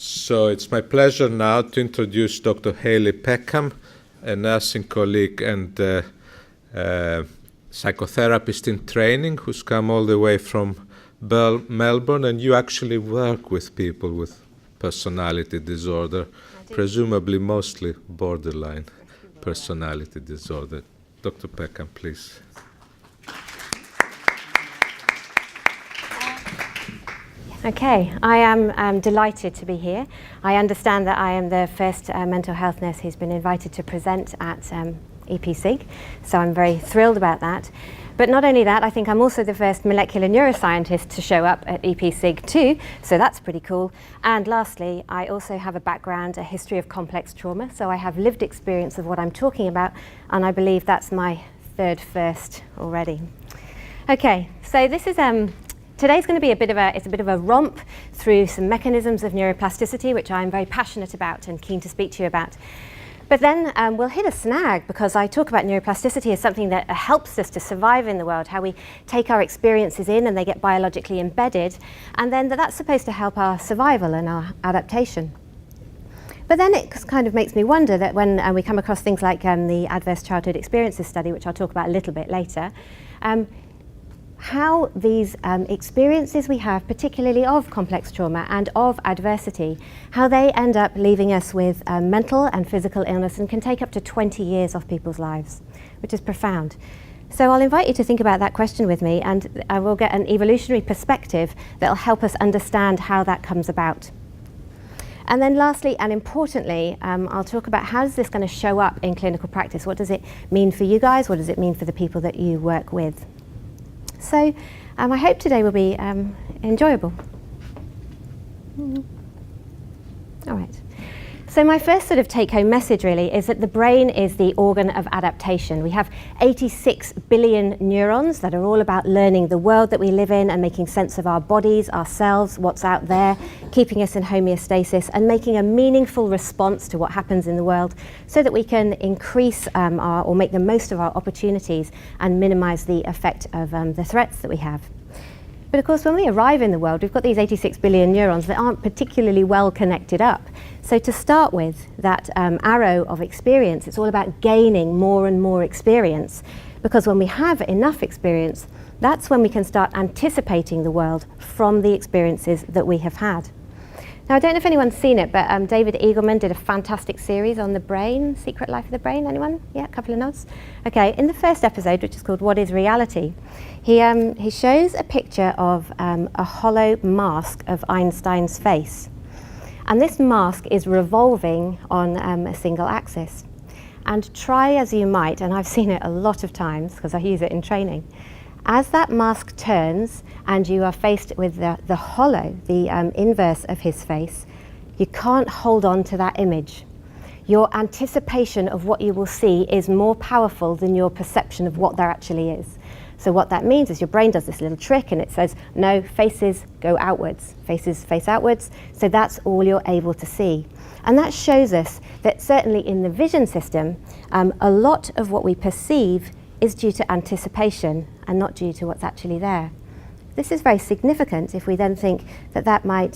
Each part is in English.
So it's my pleasure now to introduce Dr. Hayley Peckham, a nursing colleague and psychotherapist in training who's come all the way from Melbourne, and you actually work with people with personality disorder, presumably mostly borderline personality disorder. Dr. Peckham, please. Okay, I am delighted to be here. I understand that I am the first mental health nurse who's been invited to present at EPSIG, so I'm very thrilled about that. But not only that, I think I'm also the first molecular neuroscientist to show up at EPSIG too, so that's pretty cool. And lastly, I also have a background, a history of complex trauma, so I have lived experience of what I'm talking about, and I believe that's my third first already. Okay, so this is today's going to be a bit of a romp through some mechanisms of neuroplasticity, which I'm very passionate about and keen to speak to you about. But then we'll hit a snag, because I talk about neuroplasticity as something that helps us to survive in the world, how we take our experiences in and they get biologically embedded, and then that's supposed to help our survival and our adaptation. But then it kind of makes me wonder that when we come across things like the Adverse Childhood Experiences study, which I'll talk about a little bit later, how these experiences we have, particularly of complex trauma and of adversity, how they end up leaving us with mental and physical illness and can take up to 20 years off people's lives, which is profound. So I'll invite you to think about that question with me, and I will get an evolutionary perspective that will help us understand how that comes about. And then lastly and importantly, I'll talk about how is this going to show up in clinical practice. What does it mean for you guys? What does it mean for the people that you work with? So I hope today will be enjoyable. All right. So my first sort of take-home message really is that the brain is the organ of adaptation. We have 86 billion neurons that are all about learning the world that we live in and making sense of our bodies, ourselves, what's out there, keeping us in homeostasis and making a meaningful response to what happens in the world so that we can increase or make the most of our opportunities and minimize the effect of the threats that we have. But of course, when we arrive in the world, we've got these 86 billion neurons that aren't particularly well connected up. So to start with, that arrow of experience, it's all about gaining more and more experience. Because when we have enough experience, that's when we can start anticipating the world from the experiences that we have had. Now, I don't know if anyone's seen it, but David Eagleman did a fantastic series on the brain, Secret Life of the Brain. Anyone? Yeah, a couple of nods. Okay, in the first episode, which is called What is Reality, he shows a picture of a hollow mask of Einstein's face. And this mask is revolving on a single axis. And try as you might, and I've seen it a lot of times because I use it in training, as that mask turns and you are faced with the hollow, the inverse of his face, you can't hold on to that image. Your anticipation of what you will see is more powerful than your perception of what there actually is. So what that means is your brain does this little trick and it says, no, faces go outwards, faces face outwards, so that's all you're able to see. And that shows us that certainly in the vision system, a lot of what we perceive is due to anticipation and not due to what's actually there. This is very significant if we then think that that might,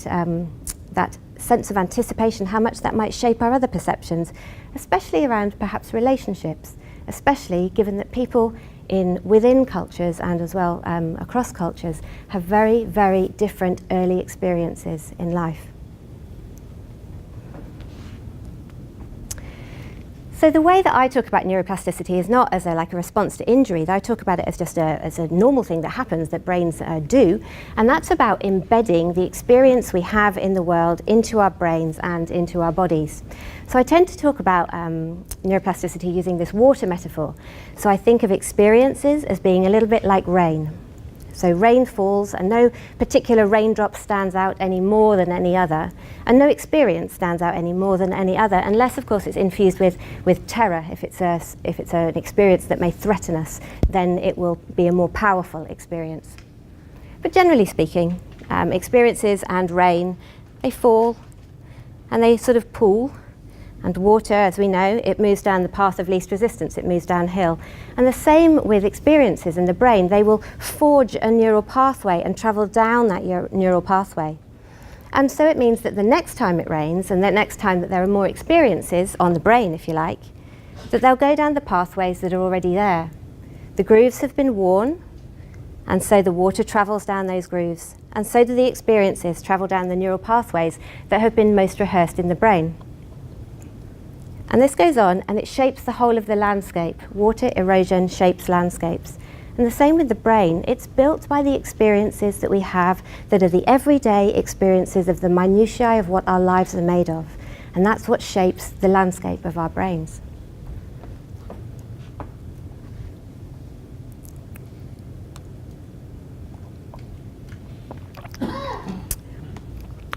that sense of anticipation, how much that might shape our other perceptions, especially around perhaps relationships, especially given that people within cultures and as well across cultures have very, very different early experiences in life. So the way that I talk about neuroplasticity is not as a response to injury. I talk about it as just as a normal thing that happens that brains do, and that's about embedding the experience we have in the world into our brains and into our bodies. So I tend to talk about neuroplasticity using this water metaphor. So I think of experiences as being a little bit like rain. So rain falls and no particular raindrop stands out any more than any other, and no experience stands out any more than any other, unless of course it's infused with terror. If it's an experience that may threaten us, then it will be a more powerful experience. But generally speaking, experiences and rain, they fall and they sort of pool. And water, as we know, it moves down the path of least resistance, it moves downhill. And the same with experiences in the brain. They will forge a neural pathway and travel down that neural pathway. And so it means that the next time it rains, and the next time that there are more experiences on the brain, if you like, that they'll go down the pathways that are already there. The grooves have been worn, and so the water travels down those grooves, and so do the experiences travel down the neural pathways that have been most rehearsed in the brain. And this goes on, and it shapes the whole of the landscape. Water erosion shapes landscapes. And the same with the brain. It's built by the experiences that we have that are the everyday experiences of the minutiae of what our lives are made of. And that's what shapes the landscape of our brains.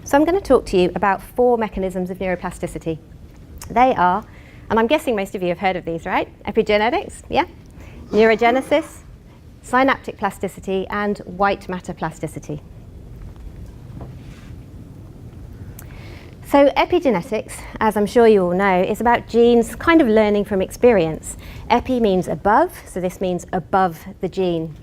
So I'm going to talk to you about 4 mechanisms of neuroplasticity. They are, and I'm guessing most of you have heard of these, right? Epigenetics, yeah? Neurogenesis, synaptic plasticity, and white matter plasticity. So epigenetics, as I'm sure you all know, is about genes kind of learning from experience. Epi means above, so this means above the gene.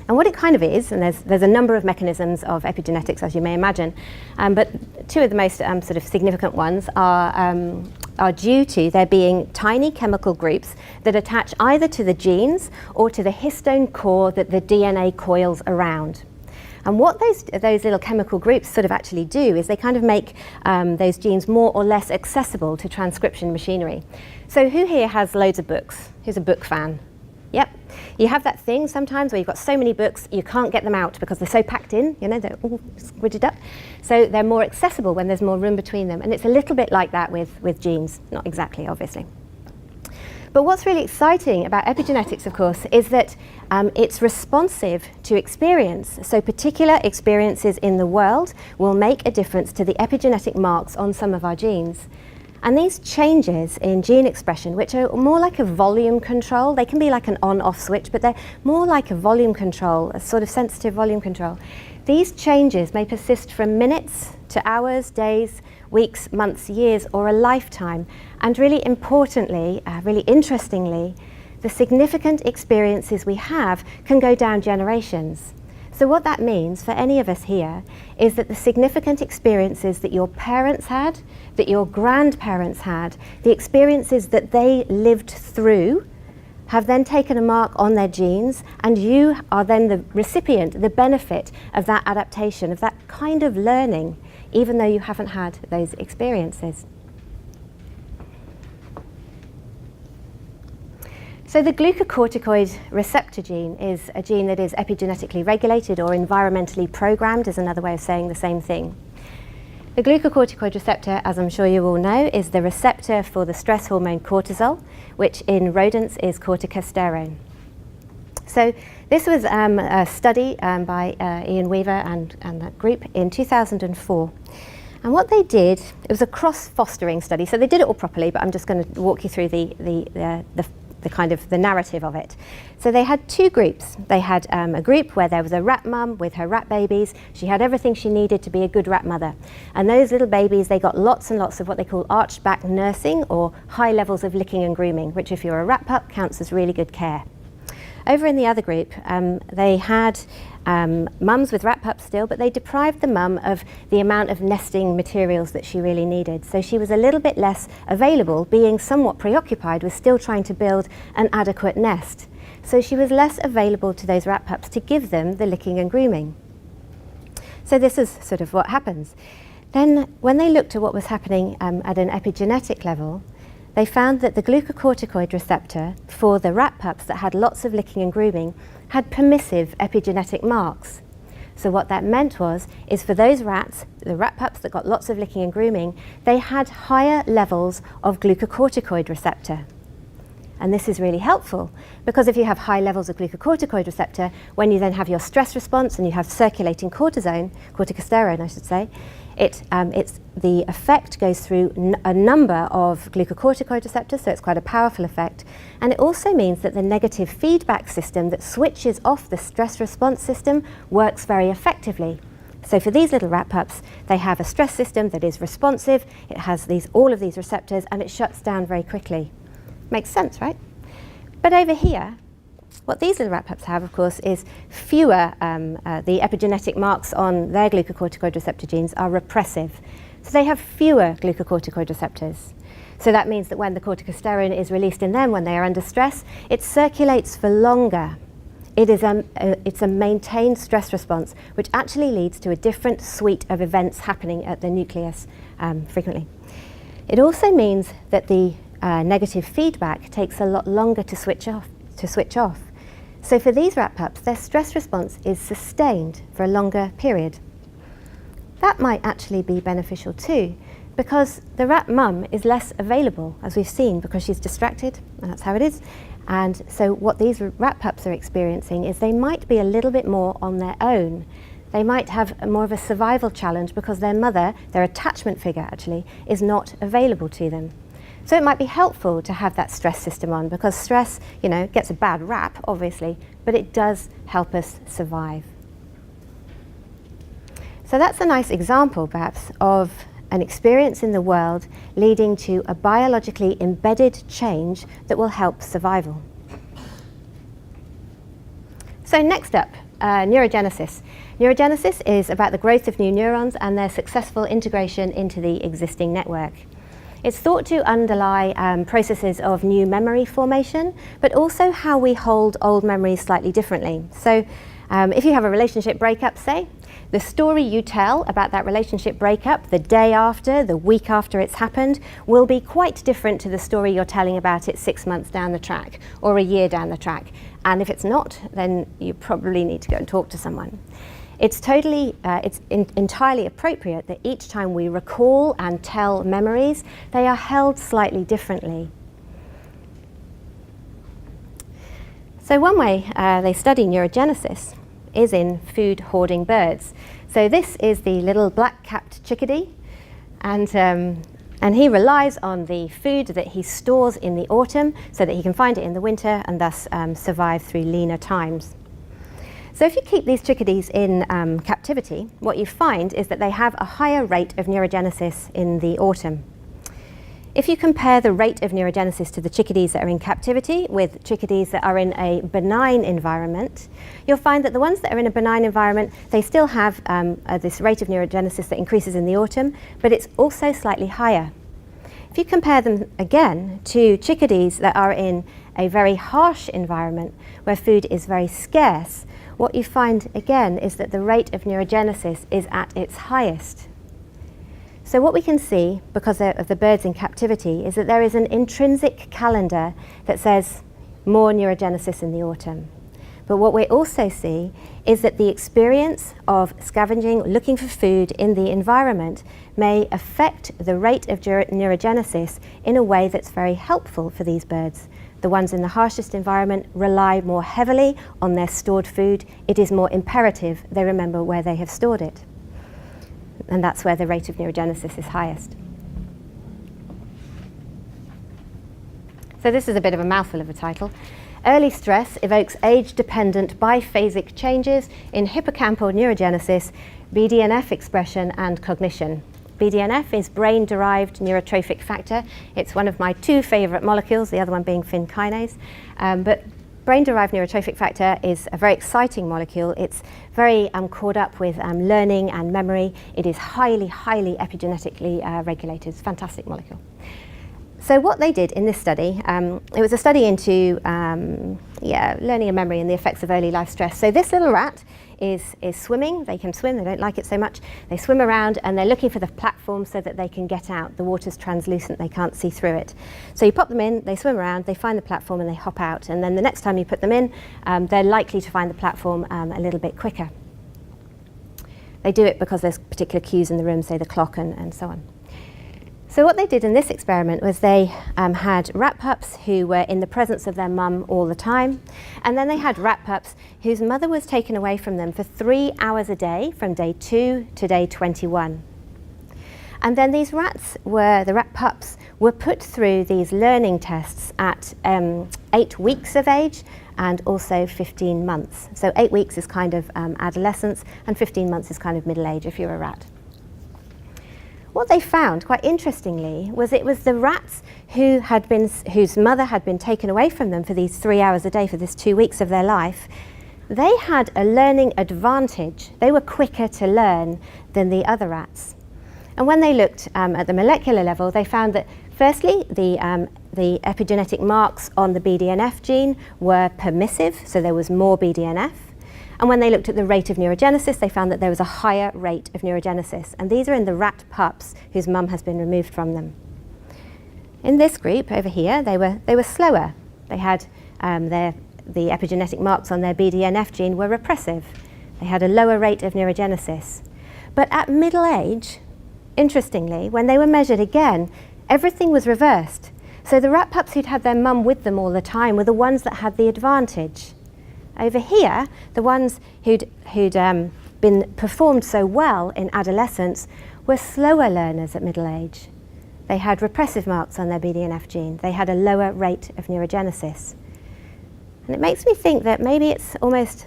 And what it kind of is, and there's a number of mechanisms of epigenetics, as you may imagine, but 2 of the most sort of significant ones are due to there being tiny chemical groups that attach either to the genes or to the histone core that the DNA coils around. And what those little chemical groups sort of actually do is they kind of make those genes more or less accessible to transcription machinery. So who here has loads of books? Who's a book fan? Yep. You have that thing sometimes where you've got so many books you can't get them out because they're so packed in, you know, they're all squidged up. So they're more accessible when there's more room between them. And it's a little bit like that with genes. Not exactly, obviously. But what's really exciting about epigenetics, of course, is that it's responsive to experience. So particular experiences in the world will make a difference to the epigenetic marks on some of our genes. And these changes in gene expression, which are more like a volume control, they can be like an on-off switch, but they're more like a volume control, a sort of sensitive volume control. These changes may persist from minutes to hours, days, weeks, months, years, or a lifetime. And really importantly, really interestingly, the significant experiences we have can go down generations. So what that means for any of us here is that the significant experiences that your parents had, that your grandparents had, the experiences that they lived through, have then taken a mark on their genes, and you are then the recipient, the benefit of that adaptation, of that kind of learning, even though you haven't had those experiences. So the glucocorticoid receptor gene is a gene that is epigenetically regulated or environmentally programmed, is another way of saying the same thing. The glucocorticoid receptor, as I'm sure you all know, is the receptor for the stress hormone cortisol, which in rodents is corticosterone. So this was a study by Ian Weaver and that group in 2004. And what they did, it was a cross-fostering study, so they did it all properly, but I'm just going to walk you through the kind of the narrative of it. So they had 2 groups. They had a group where there was a rat mum with her rat babies. She had everything she needed to be a good rat mother. And those little babies, they got lots and lots of what they call arched back nursing, or high levels of licking and grooming, which if you're a rat pup counts as really good care. Over in the other group, they had mums with rat pups still, but they deprived the mum of the amount of nesting materials that she really needed. So she was a little bit less available, being somewhat preoccupied with still trying to build an adequate nest. So she was less available to those rat pups to give them the licking and grooming. So this is sort of what happens. Then when they looked at what was happening at an epigenetic level, they found that the glucocorticoid receptor for the rat pups that had lots of licking and grooming had permissive epigenetic marks. So what that meant is for those rats, the rat pups that got lots of licking and grooming, they had higher levels of glucocorticoid receptor. And this is really helpful because if you have high levels of glucocorticoid receptor, when you then have your stress response and you have circulating corticosterone I should say, the effect goes through a number of glucocorticoid receptors, so it's quite a powerful effect. And it also means that the negative feedback system that switches off the stress response system works very effectively. So for these little rat pups, they have a stress system that is responsive, it has all of these receptors, and it shuts down very quickly. Makes sense, right? But over here, What these little rat pups have, of course, is fewer, the epigenetic marks on their glucocorticoid receptor genes are repressive. So they have fewer glucocorticoid receptors. So that means that when the corticosterone is released in them when they are under stress, it circulates for longer. It's a maintained stress response, which actually leads to a different suite of events happening at the nucleus frequently. It also means that the negative feedback takes a lot longer to switch off. So for these rat pups, their stress response is sustained for a longer period. That might actually be beneficial too, because the rat mum is less available, as we've seen, because she's distracted, and that's how it is. And so what these rat pups are experiencing is they might be a little bit more on their own. They might have more of a survival challenge because their mother, their attachment figure actually, is not available to them. So it might be helpful to have that stress system on, because stress, gets a bad rap, obviously, but it does help us survive. So that's a nice example, perhaps, of an experience in the world leading to a biologically embedded change that will help survival. So next up, neurogenesis. Neurogenesis is about the growth of new neurons and their successful integration into the existing network. It's thought to underlie processes of new memory formation, but also how we hold old memories slightly differently. So if you have a relationship breakup, say, the story you tell about that relationship breakup the day after, the week after it's happened, will be quite different to the story you're telling about it 6 months down the track or a year down the track. And if it's not, then you probably need to go and talk to someone. It's entirely appropriate that each time we recall and tell memories, they are held slightly differently. So one way they study neurogenesis is in food hoarding birds. So this is the little black-capped chickadee, and he relies on the food that he stores in the autumn so that he can find it in the winter and thus survive through leaner times. So if you keep these chickadees in captivity, what you find is that they have a higher rate of neurogenesis in the autumn. If you compare the rate of neurogenesis to the chickadees that are in captivity with chickadees that are in a benign environment, you'll find that the ones that are in a benign environment, they still have this rate of neurogenesis that increases in the autumn, but it's also slightly higher. If you compare them again to chickadees that are in a very harsh environment where food is very scarce, what you find again is that the rate of neurogenesis is at its highest. So what we can see, because of the birds in captivity, is that there is an intrinsic calendar that says more neurogenesis in the autumn. But what we also see is that the experience of scavenging, looking for food in the environment, may affect the rate of neurogenesis in a way that's very helpful for these birds. The ones in the harshest environment rely more heavily on their stored food. It is more imperative they remember where they have stored it. And that's where the rate of neurogenesis is highest. So this is a bit of a mouthful of a title. Early stress evokes age-dependent biphasic changes in hippocampal neurogenesis, BDNF expression and cognition. BDNF is brain-derived neurotrophic factor. It's one of my two favourite molecules, the other one being fin kinase. But brain-derived neurotrophic factor is a very exciting molecule. It's very caught up with learning and memory. It is highly, highly epigenetically regulated. It's a fantastic molecule. So what they did in this study, it was a study into learning and memory and the effects of early life stress. So this little rat is swimming. They can swim. They don't like it so much. They swim around and they're looking for the platform so that they can get out. The water's translucent. They can't see through it. So you pop them in, they swim around, they find the platform and they hop out. And then the next time you put them in, they're likely to find the platform a little bit quicker. They do it because there's particular cues in the room, say the clock and so on. So what they did in this experiment was they had rat pups who were in the presence of their mum all the time, and then they had rat pups whose mother was taken away from them for 3 hours a day from day 2 to day 21. And then these the rat pups were put through these learning tests at 8 weeks of age and also 15 months. So 8 weeks is kind of adolescence and 15 months is kind of middle age if you're a rat. what they found, quite interestingly, was it was the rats whose mother had been taken away from them for these 3 hours a day for this 2 weeks of their life. They had a learning advantage. They were quicker to learn than the other rats. And when they looked at the molecular level, they found that firstly, the epigenetic marks on the BDNF gene were permissive, so there was more BDNF. And when they looked at the rate of neurogenesis, they found that there was a higher rate of neurogenesis. And these are in the rat pups whose mum has been removed from them. In this group over here, they were slower. They had the epigenetic marks on their BDNF gene were repressive. They had a lower rate of neurogenesis. But at middle age, interestingly, when they were measured again, everything was reversed. So the rat pups who'd had their mum with them all the time were the ones that had the advantage. Over here, the ones who'd been performed so well in adolescence were slower learners at middle age. They had repressive marks on their BDNF gene. They had a lower rate of neurogenesis. And it makes me think that maybe it's almost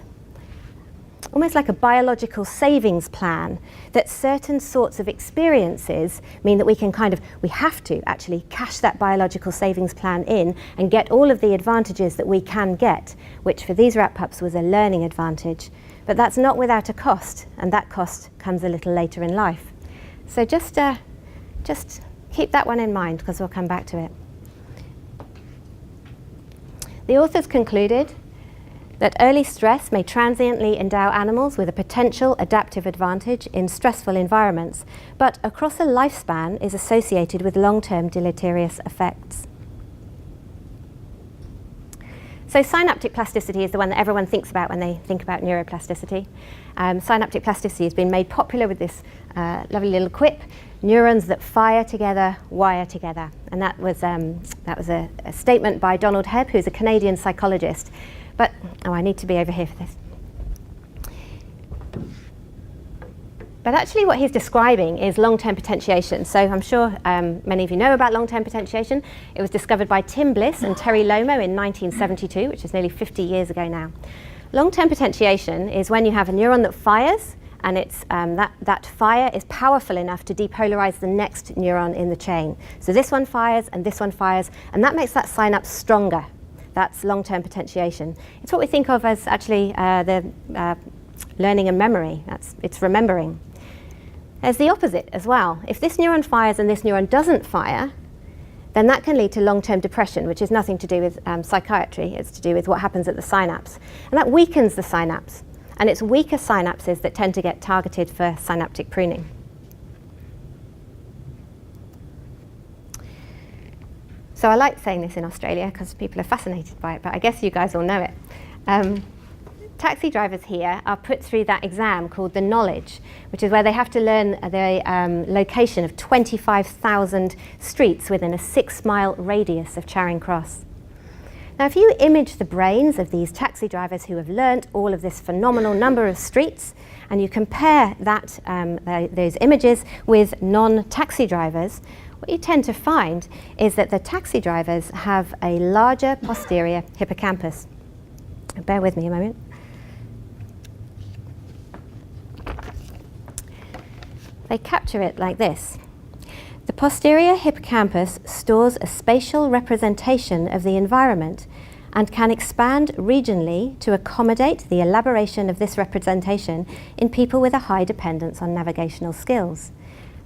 like a biological savings plan, that certain sorts of experiences mean that we have to actually cash that biological savings plan in and get all of the advantages that we can get, which for these rat pups was a learning advantage. But that's not without a cost, and that cost comes a little later in life. So just keep that one in mind, because we'll come back to it. The authors concluded that early stress may transiently endow animals with a potential adaptive advantage in stressful environments, but across a lifespan is associated with long-term deleterious effects. So synaptic plasticity is the one that everyone thinks about when they think about neuroplasticity. Synaptic plasticity has been made popular with this lovely little quip: neurons that fire together, wire together. And that was a statement by Donald Hebb, who's a Canadian psychologist. But, I need to be over here for this. But actually what he's describing is long-term potentiation. So I'm sure many of you know about long-term potentiation. It was discovered by Tim Bliss and Terry Lomo in 1972, which is nearly 50 years ago now. Long-term potentiation is when you have a neuron that fires, and it's, that fire is powerful enough to depolarize the next neuron in the chain. So this one fires, and this one fires, and that makes that synapse stronger. That's long-term potentiation. It's what we think of as actually learning and memory. It's remembering. There's the opposite as well. If this neuron fires and this neuron doesn't fire, then that can lead to long-term depression, which is nothing to do with psychiatry. It's to do with what happens at the synapse. And that weakens the synapse. And it's weaker synapses that tend to get targeted for synaptic pruning. So I like saying this in Australia because people are fascinated by it, but I guess you guys all know it. Taxi drivers here are put through that exam called the knowledge, which is where they have to learn the location of 25,000 streets within a 6-mile radius of Charing Cross. Now, if you image the brains of these taxi drivers who have learnt all of this phenomenal number of streets, and you compare those images with non-taxi drivers, what you tend to find is that the taxi drivers have a larger posterior hippocampus. Bear with me a moment. They capture it like this. The posterior hippocampus stores a spatial representation of the environment and can expand regionally to accommodate the elaboration of this representation in people with a high dependence on navigational skills.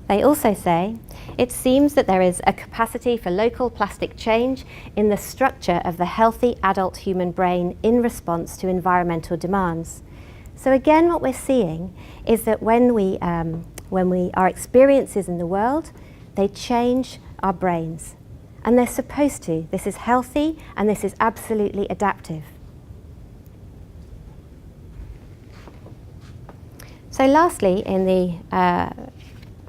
They also say, it seems that there is a capacity for local plastic change in the structure of the healthy adult human brain in response to environmental demands. So again, what we're seeing is that when our experiences in the world, they change our brains. And they're supposed to. This is healthy, and this is absolutely adaptive. So lastly, in the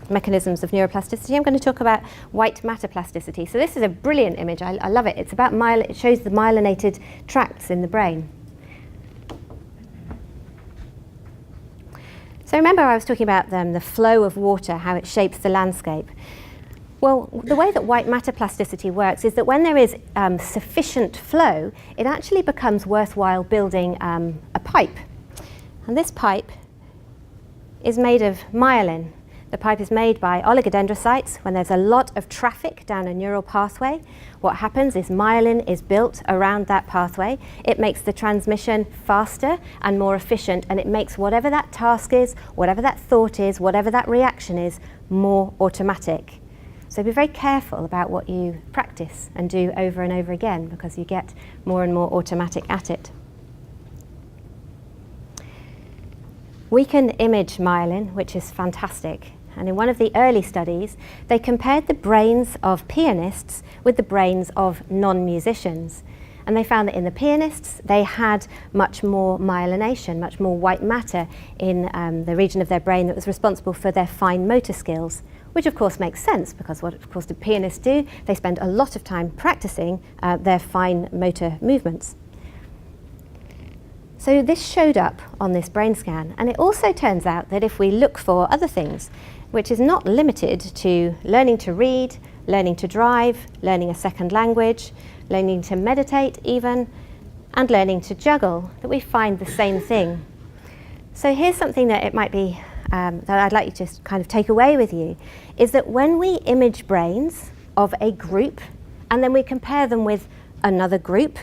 mechanisms of neuroplasticity, I'm going to talk about white matter plasticity. So this is a brilliant image. I love it. It's about it shows the myelinated tracts in the brain. So remember I was talking about the flow of water, how it shapes the landscape. Well, the way that white matter plasticity works is that when there is sufficient flow, it actually becomes worthwhile building a pipe. And this pipe is made of myelin. The pipe is made by oligodendrocytes. When there's a lot of traffic down a neural pathway, what happens is myelin is built around that pathway. It makes the transmission faster and more efficient, and it makes whatever that task is, whatever that thought is, whatever that reaction is, more automatic. So be very careful about what you practice and do over and over again, because you get more and more automatic at it. We can image myelin, which is fantastic. And in one of the early studies, they compared the brains of pianists with the brains of non-musicians. And they found that in the pianists, they had much more myelination, much more white matter in the region of their brain that was responsible for their fine motor skills, which of course makes sense, because what of course do pianists do? They spend a lot of time practicing their fine motor movements. So this showed up on this brain scan, and it also turns out that if we look for other things, which is not limited to learning to read, learning to drive, learning a second language, learning to meditate even, and learning to juggle, that we find the same thing. So here's something that it might be that I'd like you to just kind of take away with you, is that when we image brains of a group and then we compare them with another group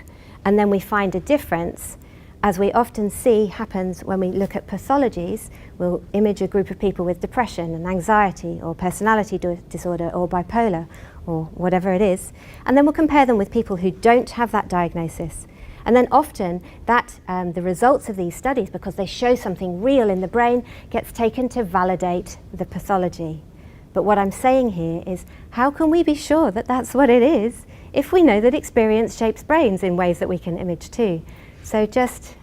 and then we find a difference, as we often see happens when we look at pathologies, we'll image a group of people with depression and anxiety or personality disorder or bipolar or whatever it is, and then we'll compare them with people who don't have that diagnosis. And then often that the results of these studies, because they show something real in the brain, gets taken to validate the pathology. But what I'm saying here is, how can we be sure that that's what it is if we know that experience shapes brains in ways that we can image too? So just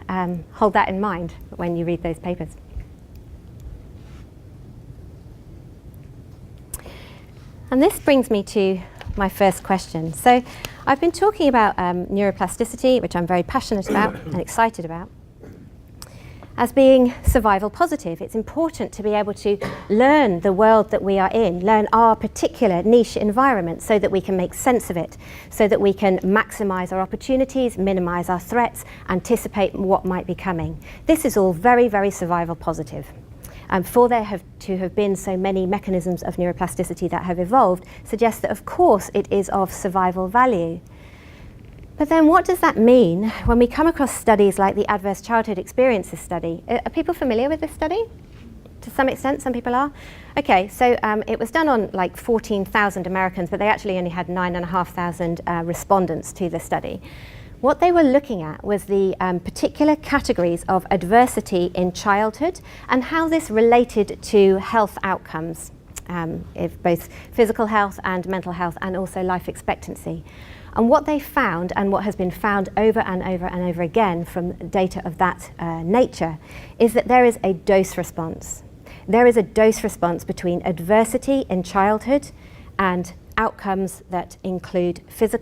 hold that in mind when you read those papers. And this brings me to my first question. So I've been talking about neuroplasticity, which I'm very passionate about and excited about, as being survival positive. It's important to be able to learn the world that we are in, learn our particular niche environment so that we can make sense of it, so that we can maximize our opportunities, minimize our threats, anticipate what might be coming. This is all very, very survival positive. For there to have been so many mechanisms of neuroplasticity that have evolved suggests that of course it is of survival value. But then what does that mean when we come across studies like the Adverse Childhood Experiences study? Are people familiar with this study? To some extent, some people are. Okay, so it was done on like 14,000 Americans, but they actually only had 9,500 respondents to the study. What they were looking at was the particular categories of adversity in childhood and how this related to health outcomes, if both physical health and mental health, and also life expectancy. And what they found, and what has been found over and over and over again from data of that nature, is that there is a dose response. There is a dose response between adversity in childhood and outcomes that include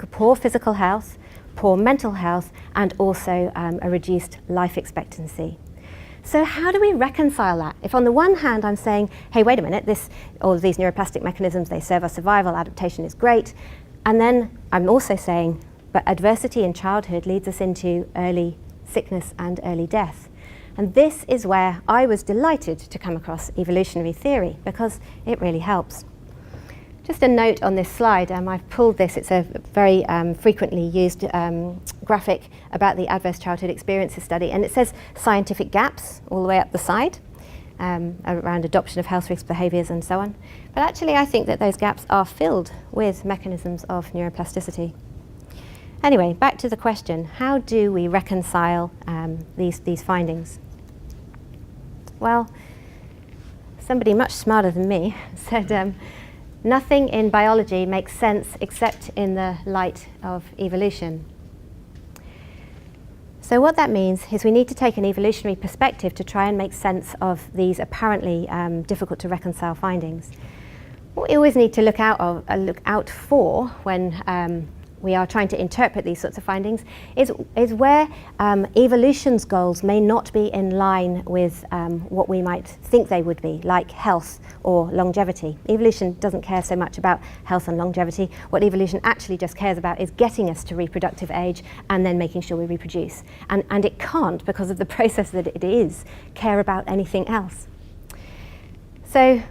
poor physical health, poor mental health, and also a reduced life expectancy. So how do we reconcile that? If on the one hand I'm saying, hey, wait a minute, all of these neuroplastic mechanisms, they serve our survival, adaptation is great, and then I'm also saying, but adversity in childhood leads us into early sickness and early death. And this is where I was delighted to come across evolutionary theory, because it really helps. Just a note on this slide, I've pulled this, it's a very frequently used graphic about the Adverse Childhood Experiences study, and it says scientific gaps all the way up the side around adoption of health risk behaviours and so on. But actually I think that those gaps are filled with mechanisms of neuroplasticity. Anyway, back to the question, how do we reconcile these findings? Well, somebody much smarter than me said, nothing in biology makes sense except in the light of evolution. So what that means is we need to take an evolutionary perspective to try and make sense of these apparently difficult to reconcile findings. What we always need to look out for when we are trying to interpret these sorts of findings is where evolution's goals may not be in line with what we might think they would be, like health or longevity. Evolution doesn't care so much about health and longevity. What evolution actually just cares about is getting us to reproductive age and then making sure we reproduce. And it can't, because of the process that it is, care about anything else. So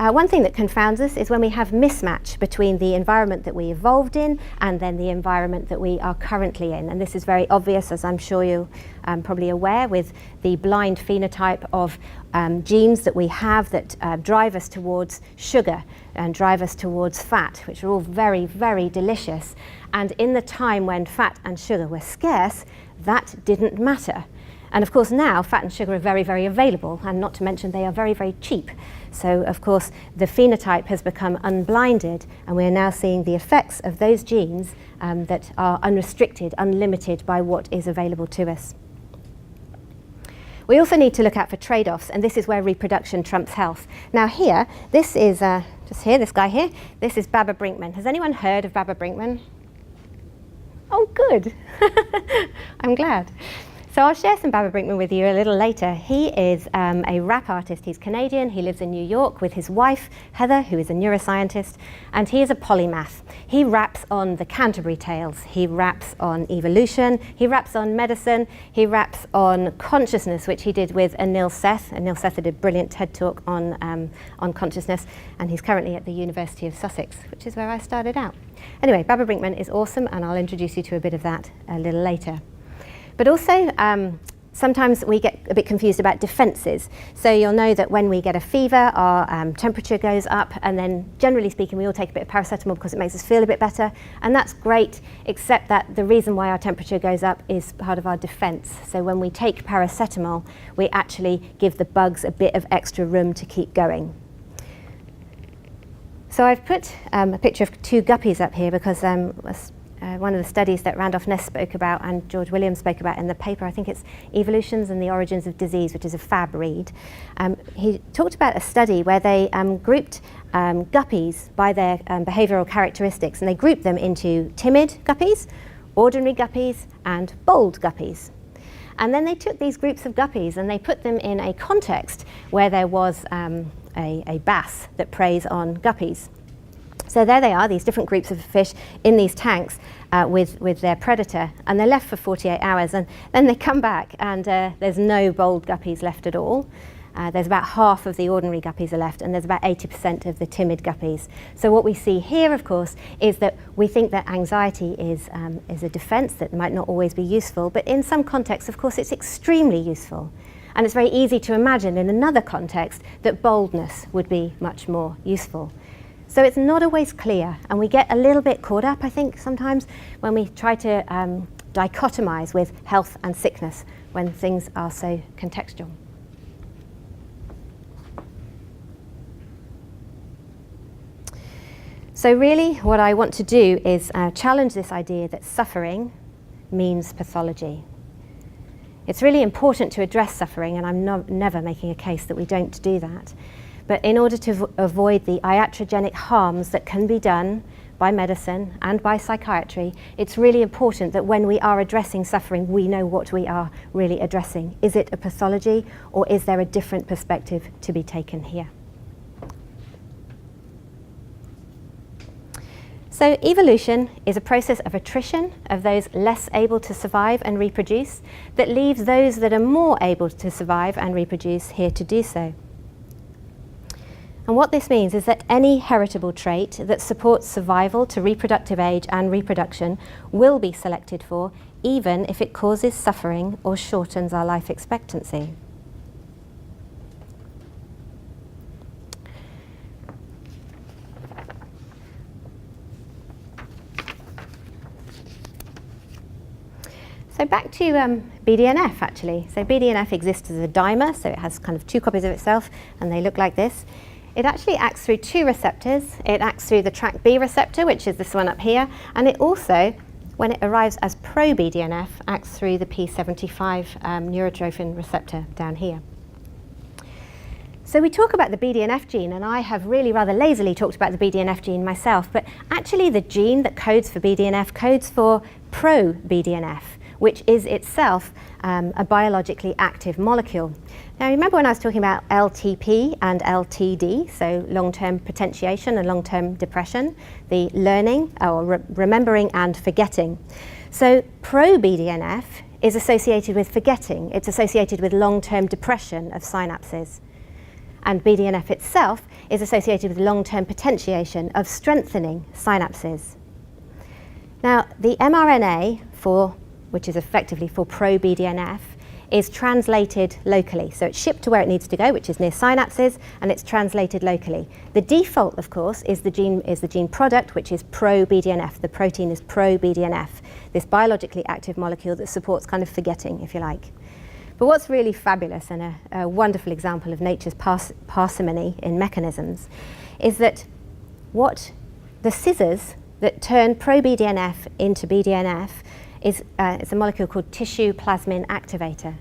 One thing that confounds us is when we have mismatch between the environment that we evolved in and then the environment that we are currently in. And this is very obvious, as I'm sure you're probably aware, with the blind phenotype of genes that we have that drive us towards sugar and drive us towards fat, which are all very, very delicious. And in the time when fat and sugar were scarce, that didn't matter. And of course now fat and sugar are very, very available, and not to mention they are very, very cheap. So of course the phenotype has become unblinded, and we are now seeing the effects of those genes that are unrestricted, unlimited by what is available to us. We also need to look out for trade-offs, and this is where reproduction trumps health. Now here, this is, just here, this guy here, this is Baba Brinkman. Has anyone heard of Baba Brinkman? Oh, good. I'm glad. So I'll share some Baba Brinkman with you a little later. He is a rap artist. He's Canadian. He lives in New York with his wife, Heather, who is a neuroscientist, and he is a polymath. He raps on the Canterbury Tales. He raps on evolution. He raps on medicine. He raps on consciousness, which he did with Anil Seth. Anil Seth did a brilliant TED talk on consciousness, and he's currently at the University of Sussex, which is where I started out. Anyway, Baba Brinkman is awesome, and I'll introduce you to a bit of that a little later. But also, sometimes we get a bit confused about defences. So you'll know that when we get a fever, our temperature goes up, and then generally speaking, we all take a bit of paracetamol because it makes us feel a bit better. And that's great, except that the reason why our temperature goes up is part of our defence. So when we take paracetamol, we actually give the bugs a bit of extra room to keep going. So I've put a picture of two guppies up here because one of the studies that Randolph Ness spoke about and George Williams spoke about in the paper, I think it's Evolutions and the Origins of Disease, which is a fab read. He talked about a study where they grouped guppies by their behavioural characteristics, and they grouped them into timid guppies, ordinary guppies, and bold guppies. And then they took these groups of guppies and they put them in a context where there was a bass that preys on guppies. So there they are, these different groups of fish in these tanks with their predator, and they're left for 48 hours, and then they come back and there's no bold guppies left at all. There's about half of the ordinary guppies are left, and there's about 80% of the timid guppies. So what we see here, of course, is that we think that anxiety is a defense that might not always be useful, but in some contexts, of course, it's extremely useful. And it's very easy to imagine in another context that boldness would be much more useful. So it's not always clear, and we get a little bit caught up, I think, sometimes when we try to dichotomize with health and sickness when things are so contextual. So really what I want to do is challenge this idea that suffering means pathology. It's really important to address suffering, and I'm never making a case that we don't do that. But in order to avoid the iatrogenic harms that can be done by medicine and by psychiatry, it's really important that when we are addressing suffering, we know what we are really addressing. Is it a pathology, or is there a different perspective to be taken here? So evolution is a process of attrition of those less able to survive and reproduce that leaves those that are more able to survive and reproduce here to do so. And what this means is that any heritable trait that supports survival to reproductive age and reproduction will be selected for, even if it causes suffering or shortens our life expectancy. So back to BDNF actually. So BDNF exists as a dimer, so it has kind of two copies of itself, and they look like this. It actually acts through two receptors. It acts through the TrkB receptor, which is this one up here, and it also, when it arrives as pro-BDNF, acts through the P75 neurotrophin receptor down here. So we talk about the BDNF gene, and I have really rather lazily talked about the BDNF gene myself, but actually the gene that codes for BDNF codes for pro-BDNF, which is itself a biologically active molecule. Now remember when I was talking about LTP and LTD, so long-term potentiation and long-term depression, the learning or remembering and forgetting. So pro-BDNF is associated with forgetting. It's associated with long-term depression of synapses. And BDNF itself is associated with long-term potentiation of strengthening synapses. Now, the mRNA, which is effectively for pro-BDNF, is translated locally. So it's shipped to where it needs to go, which is near synapses, and it's translated locally. The default, of course, is the gene product, which is pro-BDNF. The protein is pro-BDNF, this biologically active molecule that supports kind of forgetting, if you like. But what's really fabulous and a wonderful example of nature's parsimony in mechanisms is that what the scissors that turn pro-BDNF into BDNF is it's a molecule called tissue plasmin activator.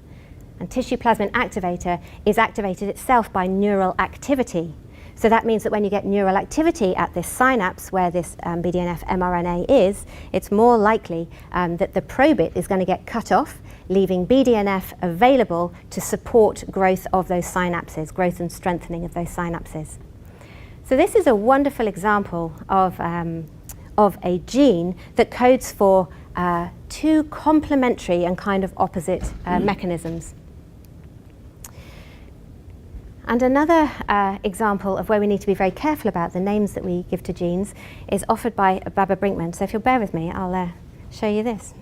And tissue plasmin activator is activated itself by neural activity. So that means that when you get neural activity at this synapse where this BDNF mRNA is, it's more likely that the pro bit is going to get cut off, leaving BDNF available to support growth of those synapses, growth and strengthening of those synapses. So this is a wonderful example of a gene that codes for two complementary and kind of opposite mechanisms. And another example of where we need to be very careful about the names that we give to genes is offered by Baba Brinkman. So if you'll bear with me, I'll show you this.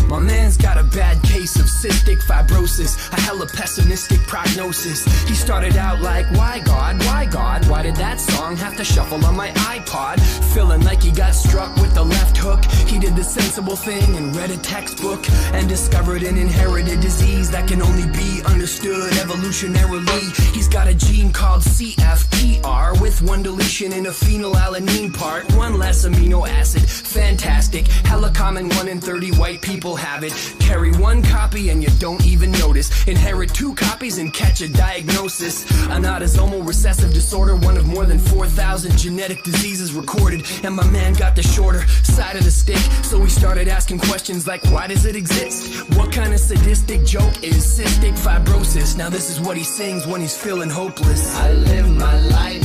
My man's got a bad case of cystic fibrosis, a hella pessimistic prognosis. He started out like, why God, why God? Why did that song have to shuffle on my iPod? Feeling like he got struck with the left hook. He did the sensible thing and read a textbook and discovered an inherited disease that can only be understood evolutionarily. He's got a gene called CFTR with one deletion in a phenylalanine part, one less amino acid. Fantastic, hella common, 1 in 30 white people have it. Carry one copy and you don't even notice. Inherit 2 copies and catch a diagnosis. An autosomal recessive disorder, one of more than 4,000 genetic diseases recorded. And my man got the shorter side of the stick. So we started asking questions like, why does it exist? What kind of sadistic joke is cystic fibrosis? Now this is what he sings when he's feeling hopeless. I live my life,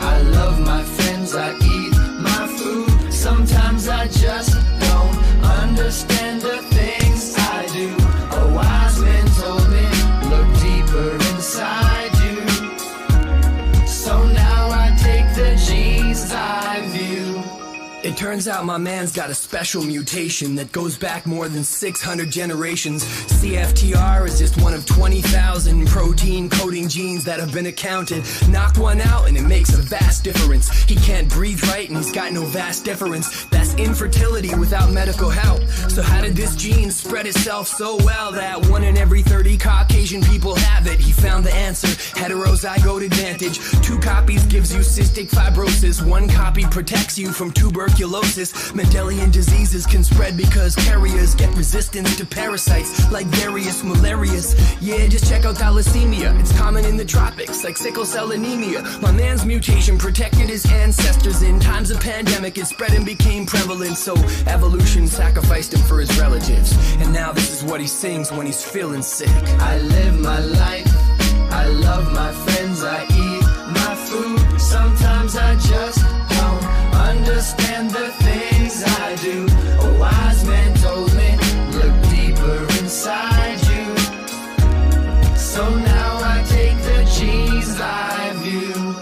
I love my friends, I eat my food. Sometimes I just don't understand the things I do. A wise man told me, look deeper inside you. So now I take the genes I view. It turns out my man's got a special mutation that goes back more than 600 generations. CFTR is just one of 20,000 protein coding genes that have been accounted. Knock one out and it makes a vast difference. He can't breathe right and he's got no vas deferens. That's infertility without medical help. So how did this gene spread itself so well that 1 in every 30 Caucasian people have it? He found the answer, heterozygote advantage. 2 copies gives you cystic fibrosis. 1 copy protects you from tuberculosis. Mendelian diseases can spread because carriers get resistance to parasites like various malarias. Yeah, just check out thalassemia. It's common in the tropics like sickle cell anemia. My man's mutation protected his ancestors in times of pandemic. It spread and became prevalent, so evolution sacrificed him for his relatives. And now this is what he sings when he's feeling sick. I live my life, I love my friends, I eat my food. Sometimes I just don't understand the things I do. A wise man told me, look deeper inside you. So now I take the genes I view.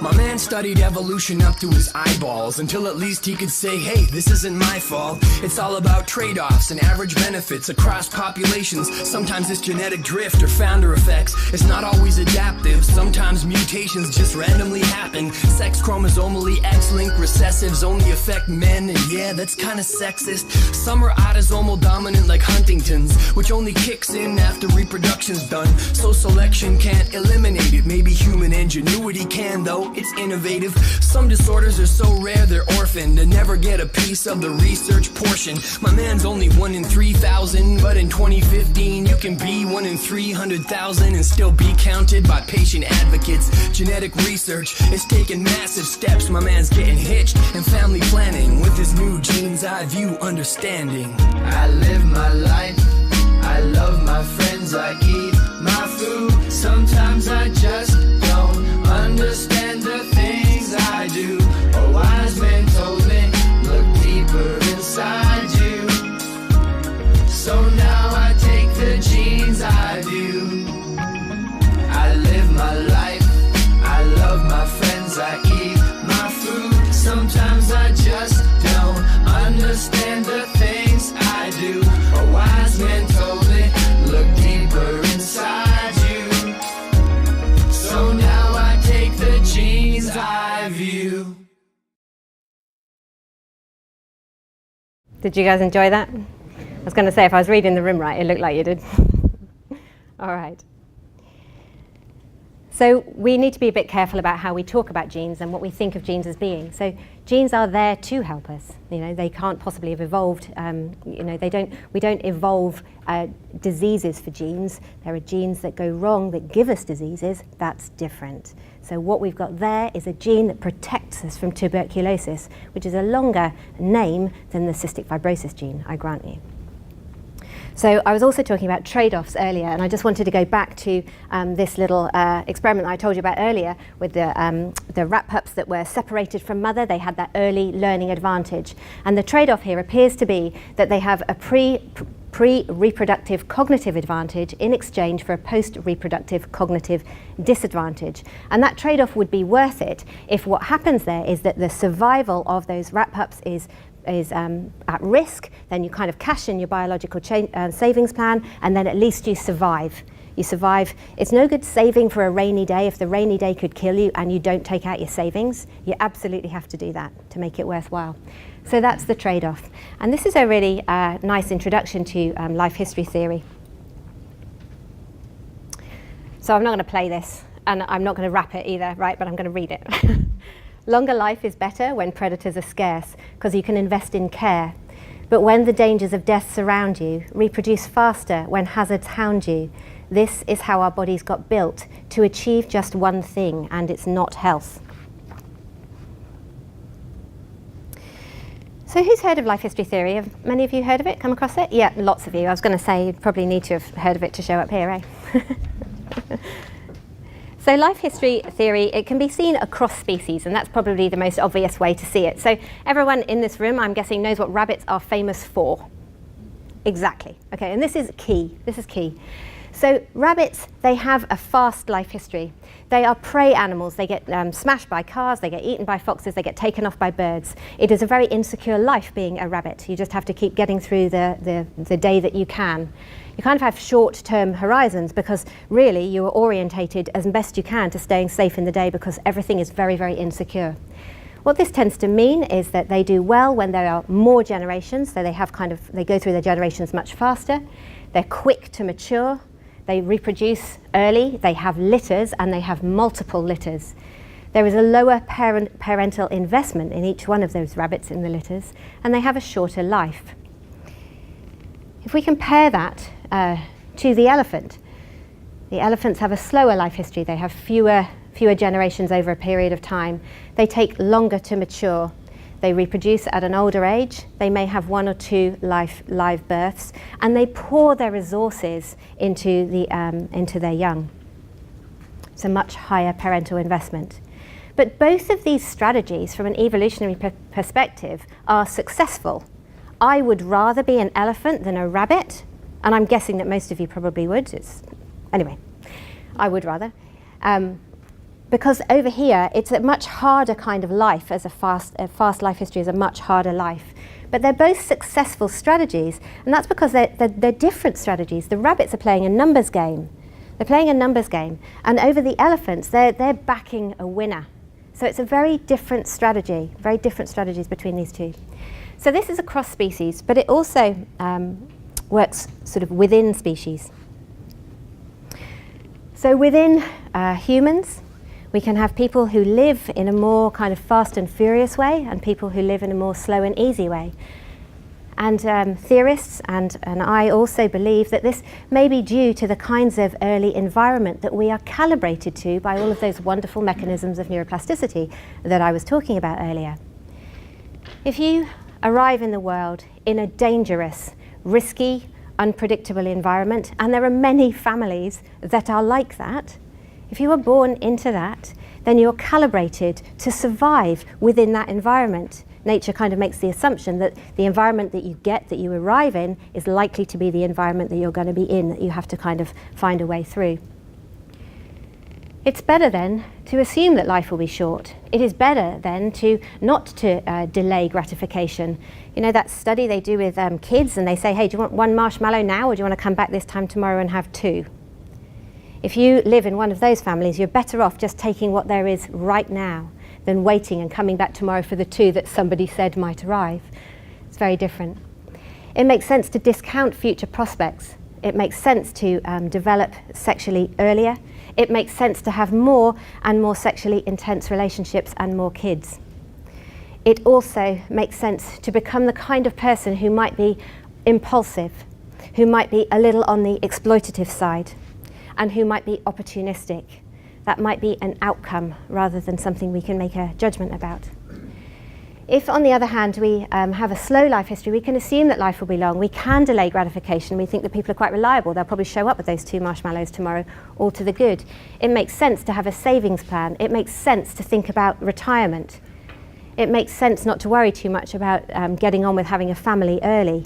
My man studied evolution up to his eyeballs until at least he could say, hey, this isn't my fault. It's all about trade-offs and average benefits across populations. Sometimes it's genetic drift or founder effects. It's not always adaptive. Sometimes mutations just randomly happen. Sex chromosomally X-linked recessives only affect men, and yeah, that's kind of sexist. Some are autosomal dominant like Huntington's, which only kicks in after reproduction's done. So selection can't eliminate it. Maybe human ingenuity can, though. It's innovative. Some disorders are so rare they're orphaned and never get a piece of the research portion. My man's only 1 in 3,000, but in 2015 you can be 1 in 300,000 and still be counted by patient advocates. Genetic research is taking massive steps. My man's getting hitched and family planning with his new genes I view understanding. I live my life, I love my friends, I eat my food. Sometimes I just don't understand the things I do. A wise man told wise men told me, look deeper inside you. So now I take the gene's eye view. Did you guys enjoy that? I was going to say, if I was reading the room right, it looked like you did. All right. So we need to be a bit careful about how we talk about genes and what we think of genes as being. So genes are there to help us. You know, they can't possibly have evolved. You know, we don't evolve diseases for genes. There are genes that go wrong that give us diseases. That's different. So what we've got there is a gene that protects us from tuberculosis, which is a longer name than the cystic fibrosis gene, I grant you. So I was also talking about trade-offs earlier, and I just wanted to go back to this little experiment that I told you about earlier with the rat pups that were separated from mother. They had that early learning advantage. And the trade-off here appears to be that they have a pre-reproductive cognitive advantage in exchange for a post-reproductive cognitive disadvantage. And that trade-off would be worth it if what happens there is that the survival of those rat pups is at risk. Then you kind of cash in your biological savings plan, and then at least you survive. You survive. It's no good saving for a rainy day if the rainy day could kill you and you don't take out your savings. You absolutely have to do that to make it worthwhile. So that's the trade-off. And this is a really nice introduction to life history theory. So I'm not going to play this, and I'm not going to rap it either, right? But I'm going to read it. Longer life is better when predators are scarce, because you can invest in care. But when the dangers of death surround you, reproduce faster when hazards hound you. This is how our bodies got built, to achieve just one thing, and it's not health. So who's heard of life history theory? Have many of you heard of it, come across it? Yeah, lots of you. I was going to say you probably need to have heard of it to show up here, eh? So life history theory, it can be seen across species, and that's probably the most obvious way to see it. So everyone in this room, I'm guessing, knows what rabbits are famous for. Exactly. Okay, and this is key. This is key. So rabbits, they have a fast life history. They are prey animals. They get smashed by cars, they get eaten by foxes, they get taken off by birds. It is a very insecure life being a rabbit. You just have to keep getting through the day that you can. You kind of have short-term horizons because really you are orientated as best you can to staying safe in the day because everything is very, very insecure. What this tends to mean is that they do well when there are more generations, so they go through their generations much faster. They're quick to mature. They reproduce early, they have litters, and they have multiple litters. There is a lower parental investment in each one of those rabbits in the litters, and they have a shorter life. If we compare that to the elephants have a slower life history. They have fewer generations over a period of time. They take longer to mature. They reproduce at an older age. They may have 1 or 2 live births, and they pour their resources into their young. It's a much higher parental investment. But both of these strategies, from an evolutionary perspective, are successful. I would rather be an elephant than a rabbit, and I'm guessing that most of you probably would. Anyway, I would rather. Because over here, it's a much harder kind of life. As a fast life history is a much harder life. But they're both successful strategies, and that's because they're different strategies. The rabbits are playing a numbers game. They're playing a numbers game, and over the elephants, they're backing a winner. So it's a very different strategy, very different strategies between these two. So this is across species, but it also works sort of within species. So within humans, we can have people who live in a more kind of fast and furious way and people who live in a more slow and easy way. And theorists and I also believe that this may be due to the kinds of early environment that we are calibrated to by all of those wonderful mechanisms of neuroplasticity that I was talking about earlier. If you arrive in the world in a dangerous, risky, unpredictable environment, and there are many families that are like that, if you were born into that, then you're calibrated to survive within that environment. Nature kind of makes the assumption that the environment that you get, that you arrive in, is likely to be the environment that you're going to be in, that you have to kind of find a way through. It's better then to assume that life will be short. It is better then to not to delay gratification. You know that study they do with kids, and they say, hey, do you want one marshmallow now, or do you want to come back this time tomorrow and have two? If you live in one of those families, you're better off just taking what there is right now than waiting and coming back tomorrow for the two that somebody said might arrive. It's very different. It makes sense to discount future prospects. It makes sense to develop sexually earlier. It makes sense to have more and more sexually intense relationships and more kids. It also makes sense to become the kind of person who might be impulsive, who might be a little on the exploitative side, and who might be opportunistic. That might be an outcome rather than something we can make a judgment about. If, on the other hand, we have a slow life history, we can assume that life will be long. We can delay gratification. We think that people are quite reliable. They'll probably show up with those 2 marshmallows tomorrow, all to the good. It makes sense to have a savings plan. It makes sense to think about retirement. It makes sense not to worry too much about getting on with having a family early.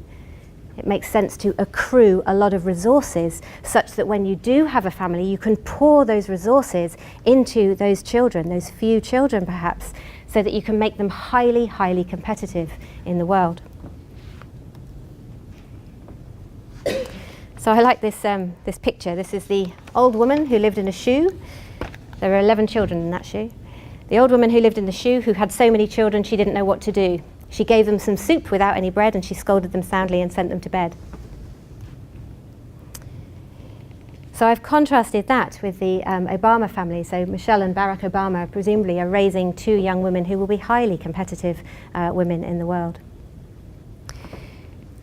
It makes sense to accrue a lot of resources such that when you do have a family, you can pour those resources into those children, those few children perhaps, so that you can make them highly, highly competitive in the world. So I like this picture. This is the old woman who lived in a shoe. There were 11 children in that shoe. The old woman who lived in the shoe, who had so many children she didn't know what to do. She gave them some soup without any bread, and she scolded them soundly and sent them to bed. So I've contrasted that with the Obama family. So Michelle and Barack Obama presumably are raising 2 young women who will be highly competitive women in the world.